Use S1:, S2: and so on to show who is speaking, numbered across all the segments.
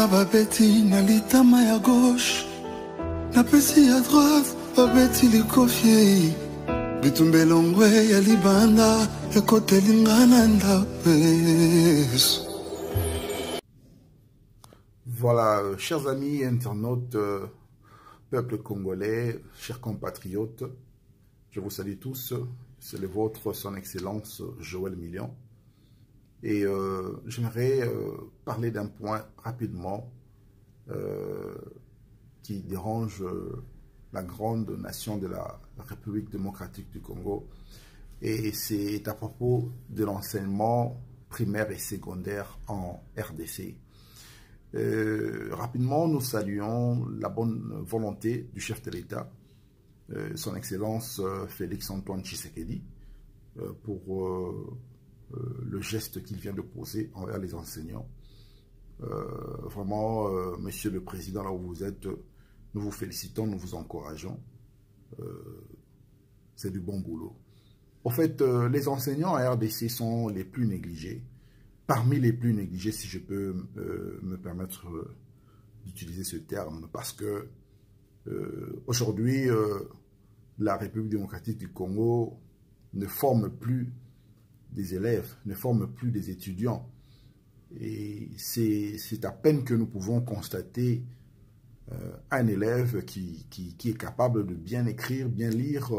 S1: napesa babeti na litama ya gauche, napesi ya droite babeti likofie, bitumbelongwe ya libanda ekotelinga na ndapes.
S2: Voilà, chers amis internautes, peuple congolais, chers compatriotes, je vous salue tous, c'est le vôtre, son excellence Joël Million. Et j'aimerais parler d'un point rapidement qui dérange la grande nation de la République démocratique du Congo. Et c'est à propos de l'enseignement primaire et secondaire en RDC. Rapidement, nous saluons la bonne volonté du chef de l'État, son Excellence Félix-Antoine Tshisekedi, pour le geste qu'il vient de poser envers les enseignants. Vraiment, Monsieur le Président, là où vous êtes, nous vous félicitons, nous vous encourageons. C'est du bon boulot. En fait, les enseignants à RDC sont les plus négligés. Parmi les plus négligés, si je peux me permettre d'utiliser ce terme, parce que aujourd'hui, la République démocratique du Congo ne forme plus des élèves, ne forme plus des étudiants. Et c'est à peine que nous pouvons constater un élève qui est capable de bien écrire, bien lire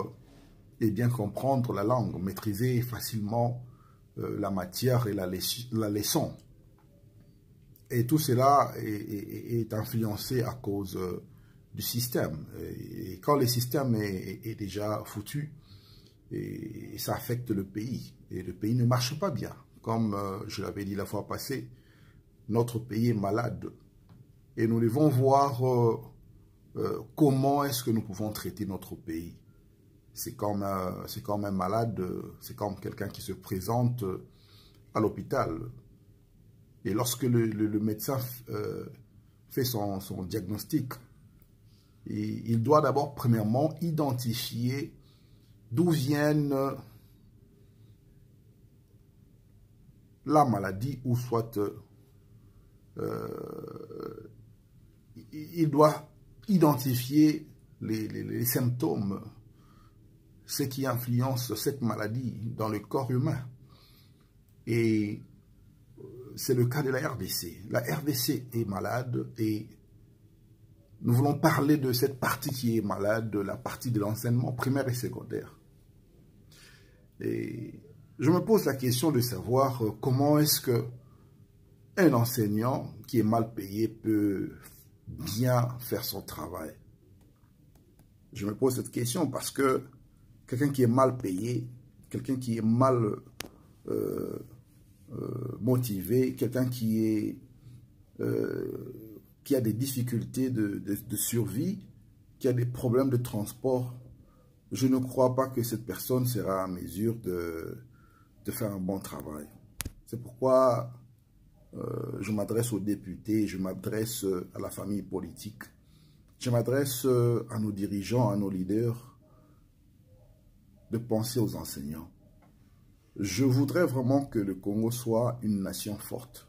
S2: et bien comprendre la langue, maîtriser facilement la matière et la leçon. Et tout cela est influencé à cause du système. Et quand le système est déjà foutu, et ça affecte le pays. Et le pays ne marche pas bien. Comme je l'avais dit la fois passée, notre pays est malade. Et nous devons voir comment est-ce que nous pouvons traiter notre pays. C'est comme un malade, c'est comme quelqu'un qui se présente à l'hôpital. Et lorsque le médecin fait son diagnostic, il doit d'abord, premièrement, identifier d'où viennent la maladie ou soit il doit identifier les symptômes, ce qui influence cette maladie dans le corps humain. Et c'est le cas de la RDC. La RDC est malade et nous voulons parler de cette partie qui est malade, de la partie de l'enseignement primaire et secondaire. Et je me pose la question de savoir comment est-ce que un enseignant qui est mal payé peut bien faire son travail. Je me pose cette question parce que quelqu'un qui est mal payé, quelqu'un qui est mal motivé, quelqu'un qui a des difficultés de survie, qui a des problèmes de transport, je ne crois pas que cette personne sera en mesure de faire un bon travail. C'est pourquoi je m'adresse aux députés, je m'adresse à la famille politique, je m'adresse à nos dirigeants, à nos leaders, de penser aux enseignants. Je voudrais vraiment que le Congo soit une nation forte.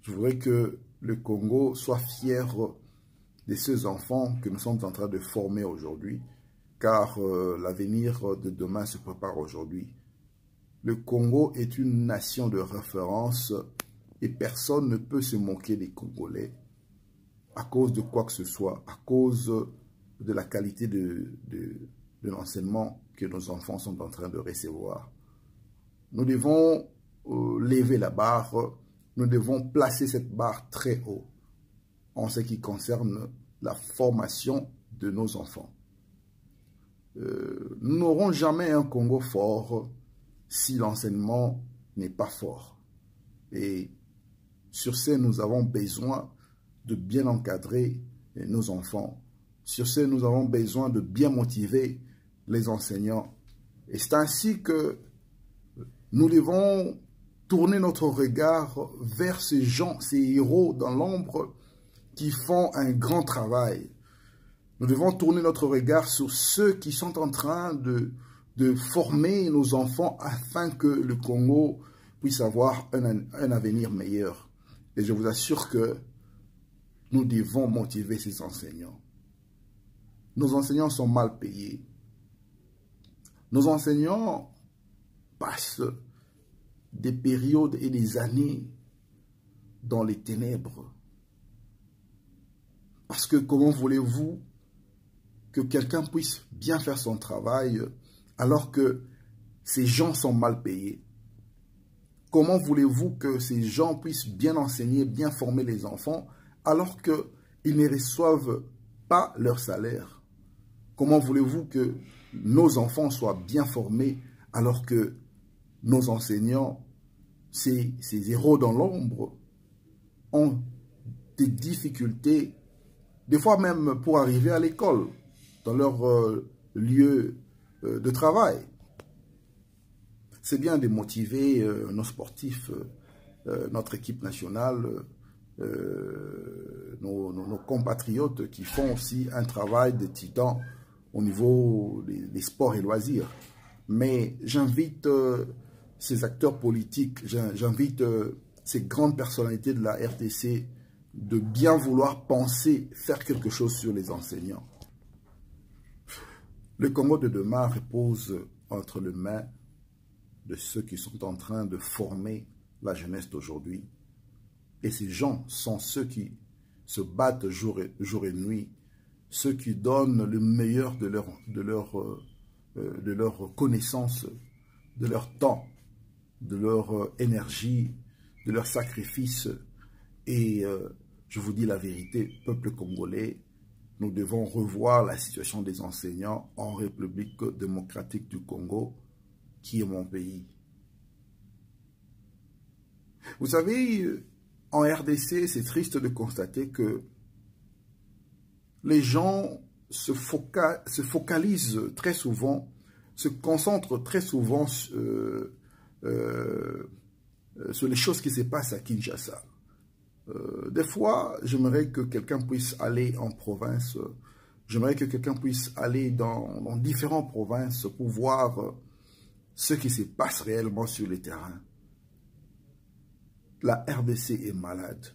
S2: Je voudrais que le Congo soit fier de ces enfants que nous sommes en train de former aujourd'hui, car l'avenir de demain se prépare aujourd'hui. Le Congo est une nation de référence et personne ne peut se moquer des Congolais à cause de quoi que ce soit, à cause de la qualité de l'enseignement que nos enfants sont en train de recevoir. Nous devons lever la barre, nous devons placer cette barre très haut en ce qui concerne la formation de nos enfants. Nous n'aurons jamais un Congo fort si l'enseignement n'est pas fort. Et sur ce, nous avons besoin de bien encadrer nos enfants. Sur ce, nous avons besoin de bien motiver les enseignants. Et c'est ainsi que nous devons tourner notre regard vers ces gens, ces héros dans l'ombre qui font un grand travail. Nous devons tourner notre regard sur ceux qui sont en train de former nos enfants afin que le Congo puisse avoir un avenir meilleur. Et je vous assure que nous devons motiver ces enseignants. Nos enseignants sont mal payés. Nos enseignants passent des périodes et des années dans les ténèbres. Parce que comment voulez-vous que quelqu'un puisse bien faire son travail alors que ces gens sont mal payés? Comment voulez-vous que ces gens puissent bien enseigner, bien former les enfants alors qu'ils ne reçoivent pas leur salaire? Comment voulez-vous que nos enfants soient bien formés alors que nos enseignants, ces héros dans l'ombre, ont des difficultés, des fois même pour arriver à l'école, dans leur lieu de travail? C'est bien de motiver nos sportifs, notre équipe nationale, nos compatriotes qui font aussi un travail de titan au niveau des sports et loisirs. Mais j'invite ces acteurs politiques, j'invite ces grandes personnalités de la RDC de bien vouloir penser, faire quelque chose sur les enseignants. Le Congo de demain repose entre les mains de ceux qui sont en train de former la jeunesse d'aujourd'hui. Et ces gens sont ceux qui se battent jour et nuit, ceux qui donnent le meilleur de leur connaissance, de leur temps, de leur énergie, de leur sacrifice. Et je vous dis la vérité, peuple congolais, nous devons revoir la situation des enseignants en République démocratique du Congo, qui est mon pays. Vous savez, en RDC, c'est triste de constater que les gens se focalisent très souvent, se concentrent très souvent sur les choses qui se passent à Kinshasa. Des fois, j'aimerais que quelqu'un puisse aller en province, j'aimerais que quelqu'un puisse aller dans différentes provinces pour voir ce qui se passe réellement sur le terrain. La RDC est malade.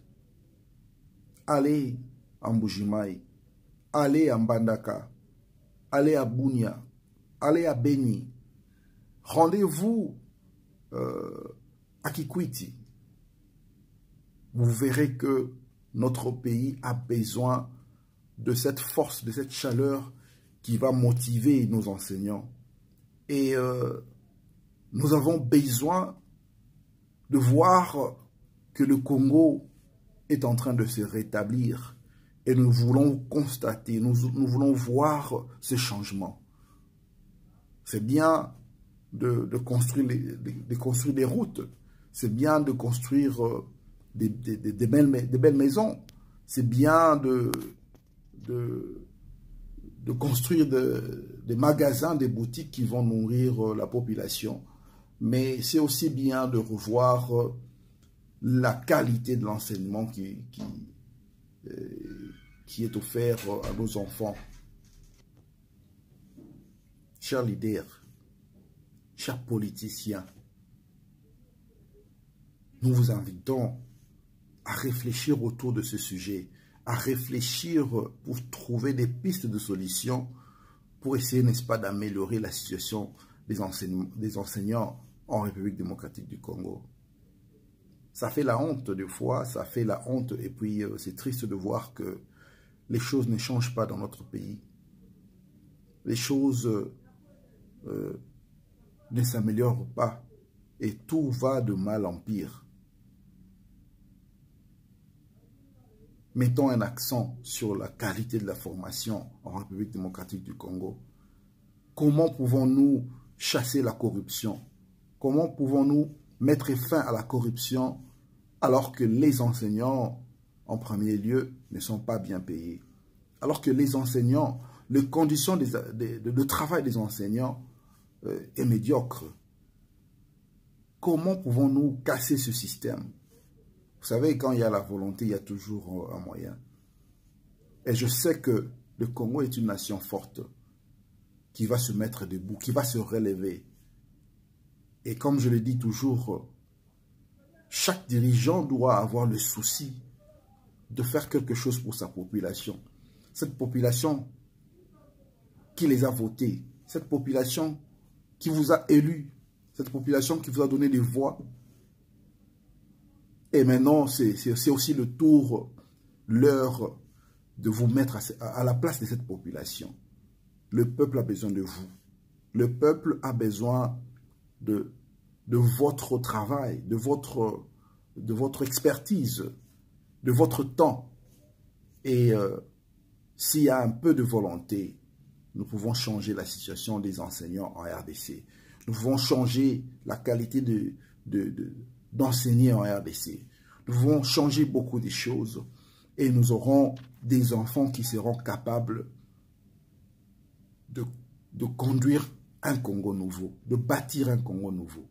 S2: Allez en Mbujimayi, allez à Mbandaka, allez à Bunia, allez à Beni, rendez-vous à Kikwiti. Vous verrez que notre pays a besoin de cette force, de cette chaleur qui va motiver nos enseignants. Et nous avons besoin de voir que le Congo est en train de se rétablir. Et nous voulons constater, nous voulons voir ce changement. C'est bien de construire des routes. C'est bien de construire des belles maisons. C'est bien de construire des magasins, des boutiques qui vont nourrir la population. Mais c'est aussi bien de revoir la qualité de l'enseignement qui est offert à nos enfants. Chers leaders, chers politiciens, nous vous invitons à réfléchir autour de ce sujet, à réfléchir pour trouver des pistes de solutions pour essayer, n'est-ce pas, d'améliorer la situation des enseignants en République démocratique du Congo. Ça fait la honte des fois, ça fait la honte, et puis c'est triste de voir que les choses ne changent pas dans notre pays. Les choses ne s'améliorent pas et tout va de mal en pire. Mettons un accent sur la qualité de la formation en République démocratique du Congo. Comment pouvons-nous chasser la corruption? Comment pouvons-nous mettre fin à la corruption alors que les enseignants, en premier lieu, ne sont pas bien payés? Alors que les enseignants, les conditions de travail des enseignants est médiocre. Comment pouvons-nous casser ce système? Vous savez, quand il y a la volonté, il y a toujours un moyen. Et je sais que le Congo est une nation forte qui va se mettre debout, qui va se relever. Et comme je le dis toujours, chaque dirigeant doit avoir le souci de faire quelque chose pour sa population. Cette population qui les a votés, cette population qui vous a élus, cette population qui vous a donné des voix. Et maintenant, c'est aussi le tour, l'heure de vous mettre à la place de cette population. Le peuple a besoin de vous. Le peuple a besoin de votre travail, de votre expertise, de votre temps. Et s'il y a un peu de volonté, nous pouvons changer la situation des enseignants en RDC. Nous pouvons changer la qualité d'enseigner en RDC. Nous pouvons changer beaucoup de choses et nous aurons des enfants qui seront capables de conduire un Congo nouveau, de bâtir un Congo nouveau.